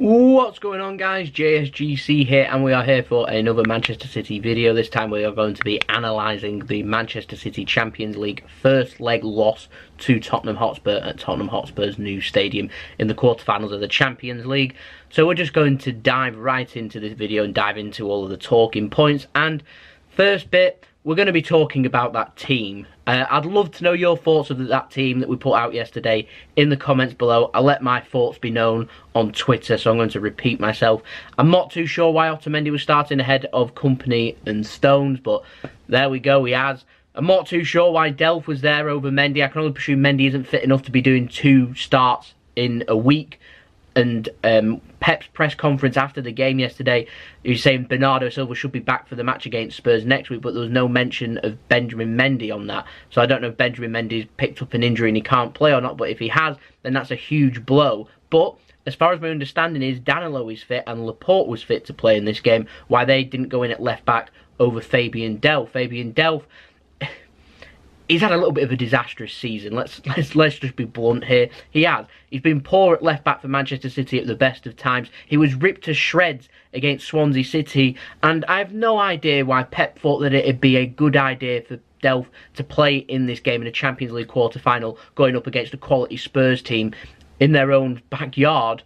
What's going on, guys? JSGC here, and we are here for another Manchester City video. This time we are going to be analysing the Manchester City Champions League first leg loss to Tottenham Hotspur at Tottenham Hotspur's new stadium in the quarterfinals of the Champions League. So we're just going to dive right into this video and dive into all of the talking points. And first bit, we're going to be talking about that team. I'd love to know your thoughts of that team that we put out yesterday in the comments below. I'll let my thoughts be known on Twitter, so I'm going to repeat myself. I'm not too sure why Otamendi was starting ahead of Kompany and Stones, but there we go, he has. I'm not too sure why Delph was there over Mendy. I can only presume Mendy isn't fit enough to be doing 2 starts in a week. And Pep's press conference after the game yesterday, he was saying Bernardo Silva should be back for the match against Spurs next week, but there was no mention of Benjamin Mendy on that. So I don't know if Benjamin Mendy's picked up an injury and he can't play or not, but if he has, then that's a huge blow. But as far as my understanding is, Danilo is fit and Laporte was fit to play in this game, why they didn't go in at left back over Fabian Delph. Fabian Delph, he's had a little bit of a disastrous season. Let's just be blunt here. He has. He's been poor at left back for Manchester City at the best of times. He was ripped to shreds against Swansea City, and I have no idea why Pep thought that it'd be a good idea for Delph to play in this game in a Champions League quarter-final, going up against a quality Spurs team in their own backyard.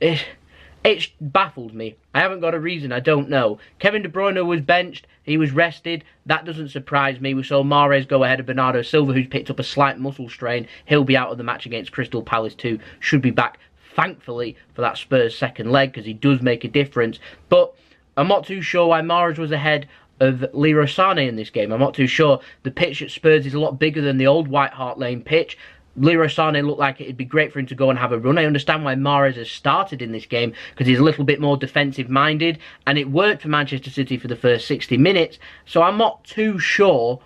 It's baffled me. I haven't got a reason, I don't know. Kevin De Bruyne was benched, he was rested. That doesn't surprise me. We saw Mahrez go ahead of Bernardo Silva, who's picked up a slight muscle strain. He'll be out of the match against Crystal Palace too. Should be back, thankfully, for that Spurs second leg, because he does make a difference. But I'm not too sure why Mahrez was ahead of Leroy Sané in this game. I'm not too sure. The pitch at Spurs is a lot bigger than the old White Hart Lane pitch. Leroy Sané looked like it'd be great for him to go and have a run. I understand why Mahrez has started in this game, because he's a little bit more defensive-minded, and it worked for Manchester City for the first 60 minutes, so I'm not too sure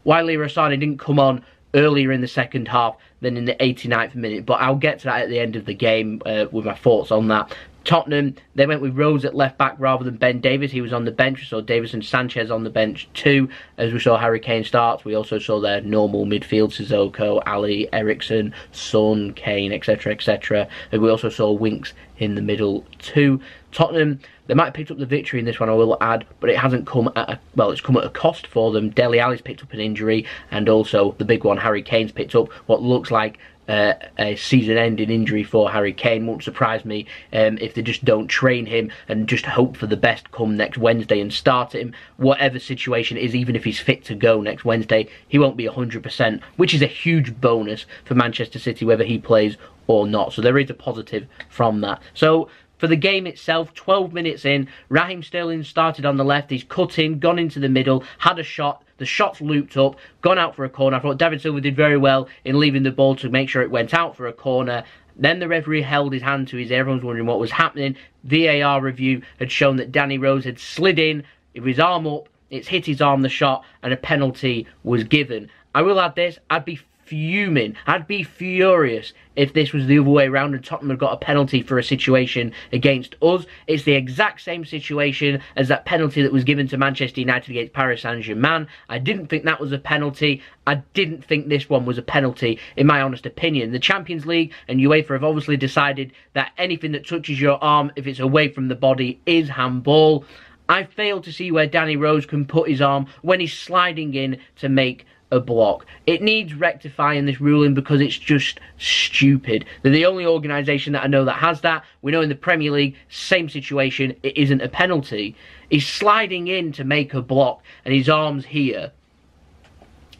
why Leroy Sané didn't come on earlier in the second half than in the 89th minute, but I'll get to that at the end of the game with my thoughts on that. Tottenham, they went with Rose at left back rather than Ben Davies. He was on the bench. We saw Davis and Sanchez on the bench too, as we saw Harry Kane starts. We also saw their normal midfield, Sissoko, Ali, Eriksson, Son, Kane, etc, etc. And we also saw Winks in the middle too. Tottenham, they might have picked up the victory in this one, I will add, but it hasn't come at a, well, it's come at a cost for them. Dele Alli's picked up an injury, and also the big one, Harry Kane's picked up what looks like a season-ending injury for Harry Kane. Won't surprise me if they just don't train him and just hope for the best come next Wednesday and start him. Whatever situation it is, even if he's fit to go next Wednesday, he won't be 100%, which is a huge bonus for Manchester City, whether he plays or not. So there is a positive from that. So for the game itself, 12 minutes in, Raheem Sterling started on the left. He's cut in, gone into the middle, had a shot. The shot's looped up, gone out for a corner. I thought David Silva did very well in leaving the ball to make sure it went out for a corner. Then the referee held his hand to his ear. Everyone's wondering what was happening. VAR review had shown that Danny Rose had slid in with his arm up. It's hit his arm, the shot, and a penalty was given. I will add this, I'd be fuming. I'd be furious if this was the other way around and Tottenham had got a penalty for a situation against us. It's the exact same situation as that penalty that was given to Manchester United against Paris Saint-Germain. I didn't think that was a penalty. I didn't think this one was a penalty, in my honest opinion. The Champions League and UEFA have obviously decided that anything that touches your arm, if it's away from the body, is handball. I fail to see where Danny Rose can put his arm when he's sliding in to make a block. It needs rectifying, this ruling, because it's just stupid. They're the only organisation that I know that has that. We know in the Premier League, same situation, it isn't a penalty. He's sliding in to make a block and his arm's here.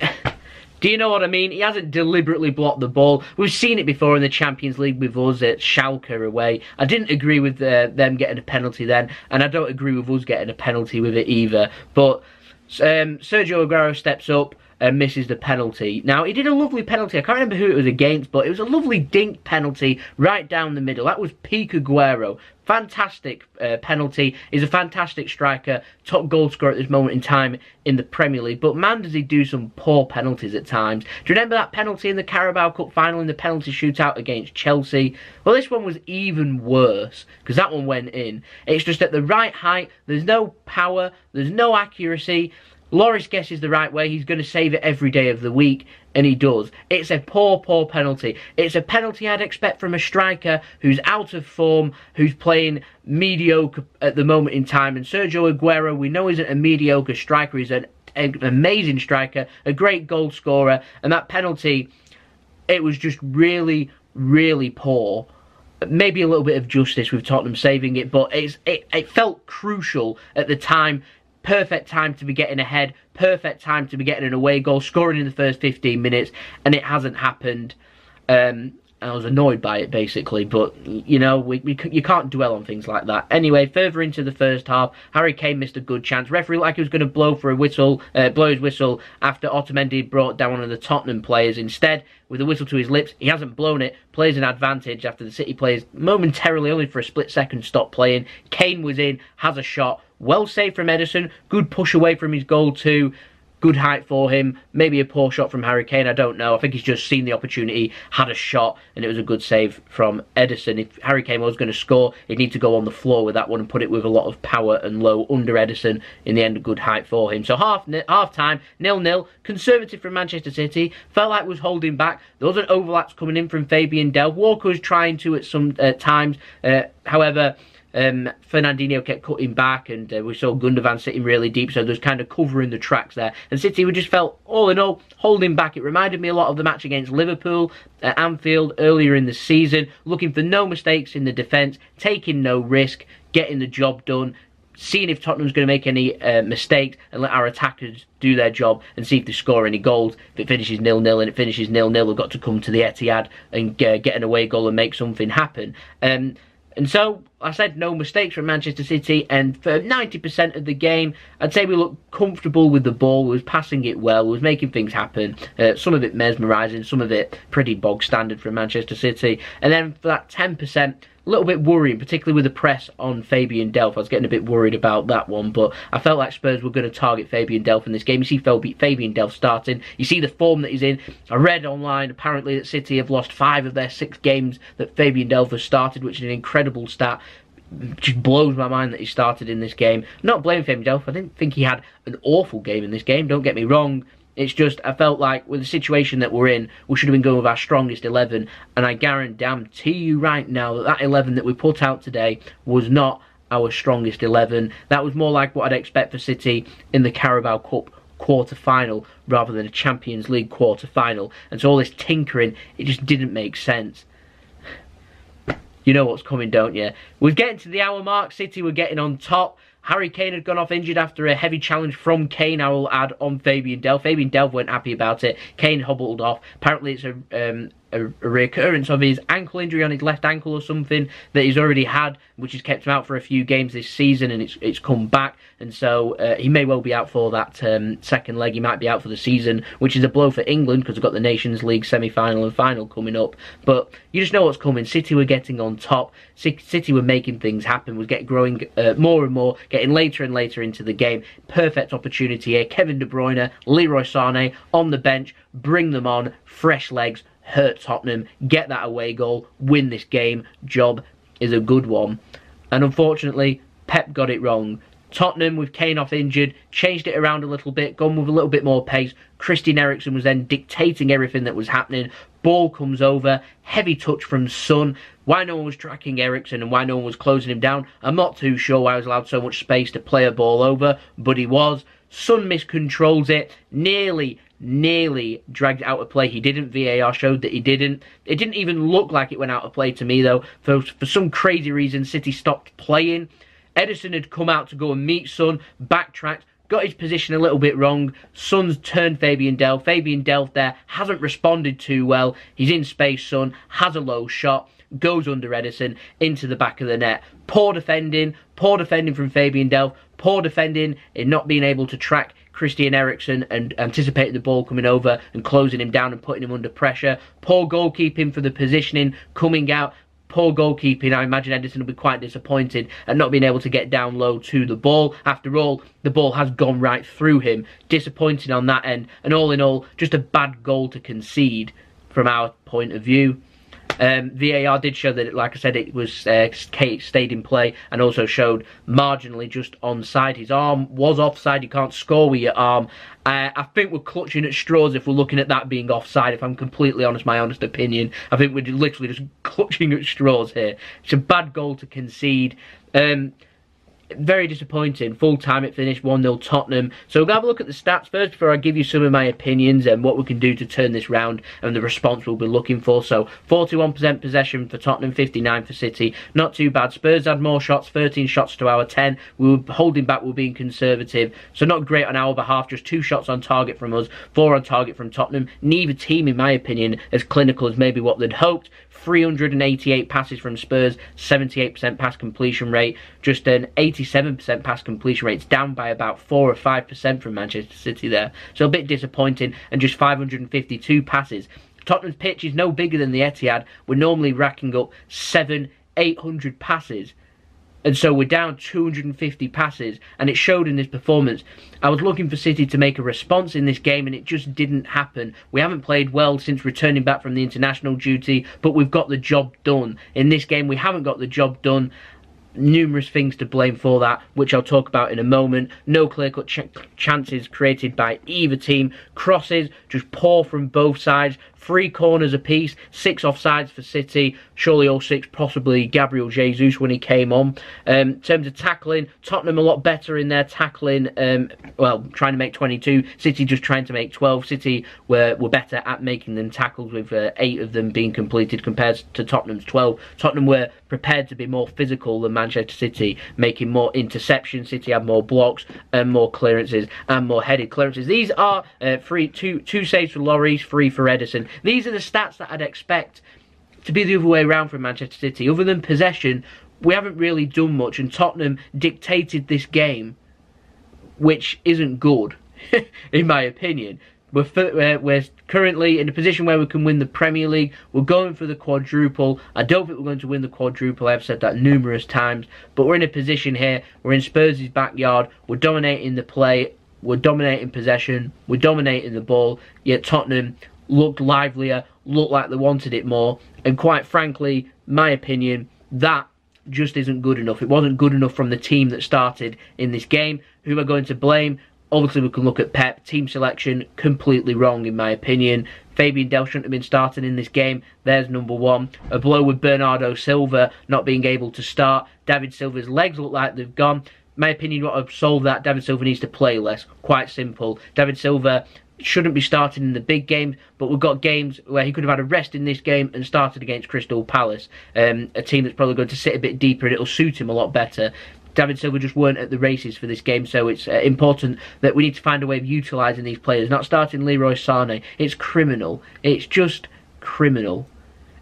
Do you know what I mean? He hasn't deliberately blocked the ball. We've seen it before in the Champions League with us at Schalke away. I didn't agree with them getting a penalty then, and I don't agree with us getting a penalty with it either. But Sergio Aguero steps up and misses the penalty. Now, he did a lovely penalty. I can't remember who it was against, but it was a lovely dink penalty right down the middle. That was peak Aguero. Fantastic penalty. He's a fantastic striker, top goal scorer at this moment in time in the Premier League. But man, does he do some poor penalties at times. Do you remember that penalty in the Carabao Cup final in the penalty shootout against Chelsea? Well, this one was even worse, because that one went in. It's just at the right height. There's no power. There's no accuracy. Loris guesses the right way. He's going to save it every day of the week, and he does. It's a poor, poor penalty. It's a penalty I'd expect from a striker who's out of form, who's playing mediocre at the moment in time. And Sergio Aguero, we know, isn't a mediocre striker. He's an amazing striker, a great goal scorer. And that penalty, it was just really, really poor. Maybe a little bit of justice with Tottenham saving it, but it felt crucial at the time. Perfect time to be getting ahead, perfect time to be getting an away goal, scoring in the first 15 minutes, and it hasn't happened. I was annoyed by it, basically, but, you know, you can't dwell on things like that. Anyway, further into the first half, Harry Kane missed a good chance. Referee looked like he was going to blow his whistle after Otamendi brought down one of the Tottenham players. Instead, with the whistle to his lips, he hasn't blown it, plays an advantage after the City players momentarily, only for a split second, stopped playing. Kane was in, has a shot, well saved from Ederson, good push away from his goal too. Good height for him, maybe a poor shot from Harry Kane, I don't know. I think he's just seen the opportunity, had a shot, and it was a good save from Ederson. If Harry Kane was going to score, he'd need to go on the floor with that one and put it with a lot of power and low under Ederson. In the end, a good height for him. So half time, 0-0, conservative from Manchester City. Felt like was holding back. There wasn't overlaps coming in from Fabian Delph. Walker was trying to at some times, however, Fernandinho kept cutting back, and we saw Gundogan sitting really deep, so there's kind of covering the tracks there. And City, we just felt, all in all, holding back. It reminded me a lot of the match against Liverpool at Anfield earlier in the season, looking for no mistakes in the defence, taking no risk, getting the job done, seeing if Tottenham's going to make any mistakes, and let our attackers do their job and see if they score any goals. If it finishes 0-0 and it finishes 0-0, we've got to come to the Etihad and get an away goal and make something happen. And so, I said no mistakes from Manchester City, and for 90% of the game, I'd say we looked comfortable with the ball, we was passing it well, we was making things happen, some of it mesmerising, some of it pretty bog standard from Manchester City. And then for that 10%, a little bit worrying, particularly with the press on Fabian Delph. I was getting a bit worried about that one, but I felt like Spurs were going to target Fabian Delph in this game. You see Fabian Delph starting, you see the form that he's in. I read online, apparently, that City have lost 5 of their 6 games that Fabian Delph has started, which is an incredible stat. Just blows my mind that he started in this game. Not blaming Fabian Delph, I didn't think he had an awful game in this game, don't get me wrong. It's just, I felt like with the situation that we're in, we should have been going with our strongest 11. And I guarantee you right now that 11 that we put out today was not our strongest 11. That was more like what I'd expect for City in the Carabao Cup quarter-final rather than a Champions League quarter-final. And so all this tinkering, it just didn't make sense. You know what's coming, don't you? We're getting to the hour mark. City were getting on top. Harry Kane had gone off injured after a heavy challenge from Kane, I will add, on Fabian Delph. Fabian Delph weren't happy about it. Kane hobbled off. Apparently it's a recurrence of his ankle injury on his left ankle or something that he's already had, which has kept him out for a few games this season, and it's come back. And so he may well be out for that second leg. He might be out for the season, which is a blow for England because we've got the Nations League semi-final and final coming up. But you just know what's coming. City were getting on top. City were making things happen, was growing more and more, getting later and later into the game. Perfect opportunity here. Kevin De Bruyne, Leroy Sané on the bench, bring them on, fresh legs, hurt Tottenham, get that away goal, win this game. Job is a good one. And unfortunately, Pep got it wrong. Tottenham, with Kane off injured, changed it around a little bit, gone with a little bit more pace. Christian Eriksen was then dictating everything that was happening. Ball comes over, heavy touch from Son. Why no one was tracking Eriksen and why no one was closing him down, I'm not too sure why he was allowed so much space to play a ball over, but he was. Son miscontrols it, nearly dragged it out of play. He didn't. VAR showed that he didn't. It didn't even look like it went out of play to me, though. For some crazy reason, City stopped playing. Ederson had come out to go and meet Son, backtracked, got his position a little bit wrong. Son's turned Fabian Delph. Fabian Delph there hasn't responded too well. He's in space, Son, has a low shot, goes under Ederson into the back of the net. Poor defending from Fabian Delph. Poor defending in not being able to track Christian Eriksen and anticipating the ball coming over and closing him down and putting him under pressure. Poor goalkeeping for the positioning coming out. Poor goalkeeping. I imagine Ederson will be quite disappointed at not being able to get down low to the ball. After all, the ball has gone right through him. Disappointing on that end. And all in all, just a bad goal to concede from our point of view. VAR did show that, like I said, it was stayed in play, and also showed marginally just onside. His arm was offside. You can't score with your arm. I think we're clutching at straws if we're looking at that being offside, if I'm completely honest, my honest opinion. I think we're literally just clutching at straws here. It's a bad goal to concede. Very disappointing. Full time it finished 1-0 Tottenham. So we'll have a look at the stats first before I give you some of my opinions and what we can do to turn this round and the response we'll be looking for. So 41% possession for Tottenham, 59% for City. Not too bad. Spurs had more shots, 13 shots to our 10. We were holding back, we were being conservative. So not great on our behalf, just 2 shots on target from us, 4 on target from Tottenham. Neither team, in my opinion, as clinical as maybe what they'd hoped. 388 passes from Spurs, 78% pass completion rate, just an 87% pass completion rate. It's down by about 4 or 5% from Manchester City there. So a bit disappointing, and just 552 passes. Tottenham's pitch is no bigger than the Etihad. We're normally racking up 700-800 passes. And so we're down 250 passes, and it showed in this performance. I was looking for City to make a response in this game, and it just didn't happen. We haven't played well since returning back from the international duty, but we've got the job done. In this game, we haven't got the job done. Numerous things to blame for that, which I'll talk about in a moment. No clear-cut chances created by either team. Crosses just poor from both sides. 3 corners apiece, 6 offsides for City. Surely all 6 possibly Gabriel Jesus when he came on. In terms of tackling, Tottenham a lot better in their tackling. Well, trying to make 22. City just trying to make 12. City were better at making them tackles, with 8 of them being completed compared to Tottenham's 12. Tottenham were prepared to be more physical than Manchester City, making more interceptions. City had more blocks and more clearances and more headed clearances. These are 2 saves for Lloris, 3 for Ederson. These are the stats that I'd expect to be the other way around from Manchester City. Other than possession, we haven't really done much, and Tottenham dictated this game, which isn't good, in my opinion. We're currently in a position where we can win the Premier League. We're going for the quadruple. I don't think we're going to win the quadruple. I've said that numerous times. But we're in a position here. We're in Spurs' backyard. We're dominating the play. We're dominating possession. We're dominating the ball. Yet Tottenham looked livelier, looked like they wanted it more. And quite frankly, my opinion, that just isn't good enough. It wasn't good enough from the team that started in this game. Who am I going to blame? Obviously, we can look at Pep. Team selection, completely wrong in my opinion. Fabian Delph shouldn't have been starting in this game. There's number 1. A blow with Bernardo Silva not being able to start. David Silva's legs look like they've gone. My opinion, what I've solved that, David Silva needs to play less. Quite simple. David Silva shouldn't be starting in the big games, but we've got games where he could have had a rest in this game and started against Crystal Palace, a team that's probably going to sit a bit deeper, and it'll suit him a lot better. David Silva just weren't at the races for this game, so it's important that we need to find a way of utilising these players. Not starting Leroy Sané. It's criminal. It's just criminal.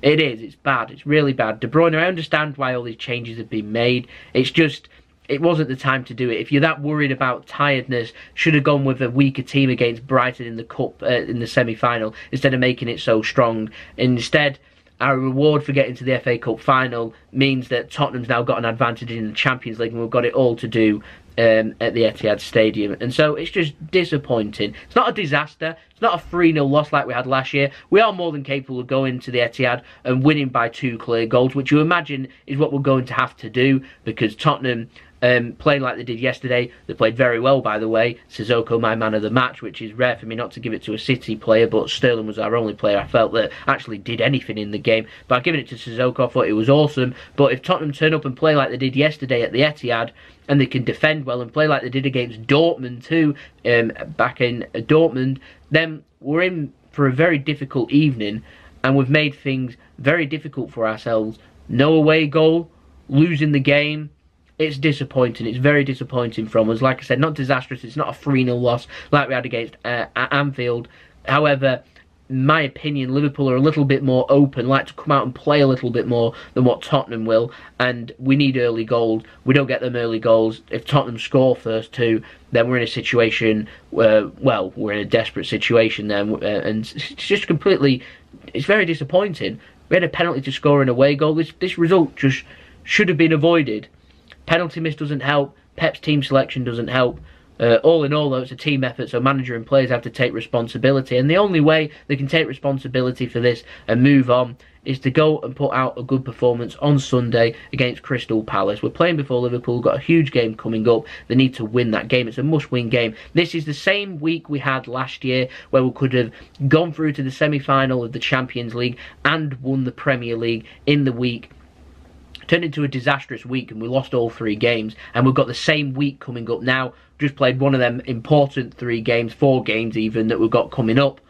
It is. It's bad. It's really bad. De Bruyne, I understand why all these changes have been made. It's just, it wasn't the time to do it. If you're that worried about tiredness, should have gone with a weaker team against Brighton in the cup, in the semi-final, instead of making it so strong. Instead, our reward for getting to the FA Cup final means that Tottenham's now got an advantage in the Champions League, and we've got it all to do at the Etihad Stadium. And so it's just disappointing. It's not a disaster. It's not a 3-0 loss like we had last year. We are more than capable of going to the Etihad and winning by 2 clear goals, which you imagine is what we're going to have to do, because Tottenham playing like they did yesterday. They played very well, by the way. Sissoko, my man of the match, which is rare for me not to give it to a City player, but Sterling was our only player I felt that actually did anything in the game. But I've given it to Sissoko. I thought it was awesome. But if Tottenham turn up and play like they did yesterday at the Etihad, and they can defend well and play like they did against Dortmund too, back in Dortmund, then we're in for a very difficult evening, and we've made things very difficult for ourselves. No away goal, losing the game. It's disappointing. It's very disappointing from us. Like I said, not disastrous. It's not a 3-0 loss like we had against Anfield. However, in my opinion, Liverpool are a little bit more open, like to come out and play a little bit more than what Tottenham will, and we need early goals. We don't get them early goals. If Tottenham score first 2, then we're in a situation where, well, we're in a desperate situation then, and it's just completely, it's very disappointing. We had a penalty to score an away goal. This result just should have been avoided. Penalty miss doesn't help. Pep's team selection doesn't help. All in all, though, it's a team effort, so manager and players have to take responsibility. And the only way they can take responsibility for this and move on is to go and put out a good performance on Sunday against Crystal Palace. We're playing before Liverpool, got a huge game coming up. They need to win that game. It's a must-win game. This is the same week we had last year where we could have gone through to the semi-final of the Champions League and won the Premier League in the week. Turned into a disastrous week and we lost all 3 games, and we've got the same week coming up now. Just played one of them important 3 games, 4 games even, that we've got coming up,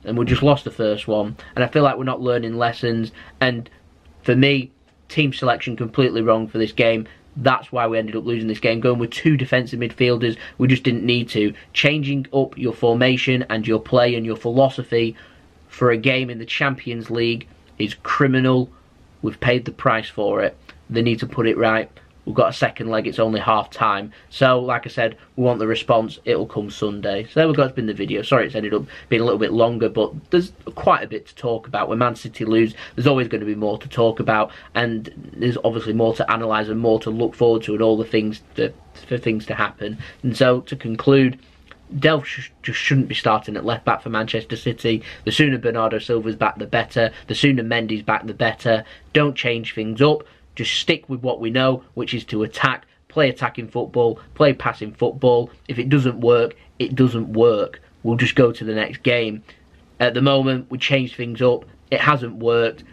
and we just lost the first one. And I feel like we're not learning lessons, and for me, team selection completely wrong for this game. That's why we ended up losing this game. Going with 2 defensive midfielders, we just didn't need to. Changing up your formation and your play and your philosophy for a game in the Champions League is criminal. We've paid the price for it. They need to put it right. We've got a second leg. It's only half time. So, like I said, we want the response. It'll come Sunday. So there we go. It's been the video. Sorry it's ended up being a little bit longer, but there's quite a bit to talk about. When Man City lose, there's always going to be more to talk about, and there's obviously more to analyse and more to look forward to, and all the things for things to happen. And so, to conclude, Delph just shouldn't be starting at left back for Manchester City. The sooner Bernardo Silva's back, the better. The sooner Mendy's back, the better. Don't change things up. Just stick with what we know, which is to attack, play attacking football, play passing football. If it doesn't work, it doesn't work. We'll just go to the next game. At the moment, we changed things up. It hasn't worked.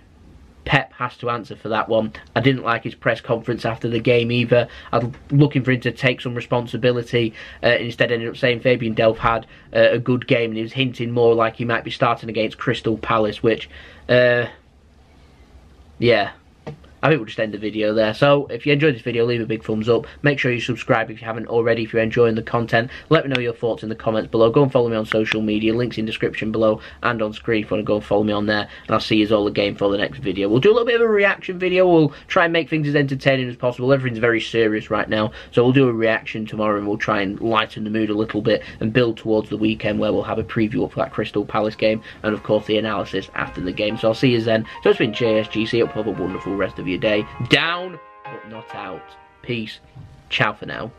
Pep has to answer for that one. I didn't like his press conference after the game either. I'm looking for him to take some responsibility. Instead ended up saying Fabian Delph had a good game, and he was hinting more like he might be starting against Crystal Palace, which, yeah. I think we'll just end the video there. So, if you enjoyed this video, leave a big thumbs up. Make sure you subscribe if you haven't already, if you're enjoying the content. Let me know your thoughts in the comments below. Go and follow me on social media. Links in description below and on screen if you want to go and follow me on there. And I'll see you all again for the next video. We'll do a little bit of a reaction video. We'll try and make things as entertaining as possible. Everything's very serious right now. So, we'll do a reaction tomorrow, and we'll try and lighten the mood a little bit and build towards the weekend where we'll have a preview up for that Crystal Palace game. And, of course, the analysis after the game. So, I'll see you then. So, it's been JSGC. Hope you have a wonderful rest of your day. Down, but not out. Peace. Ciao for now.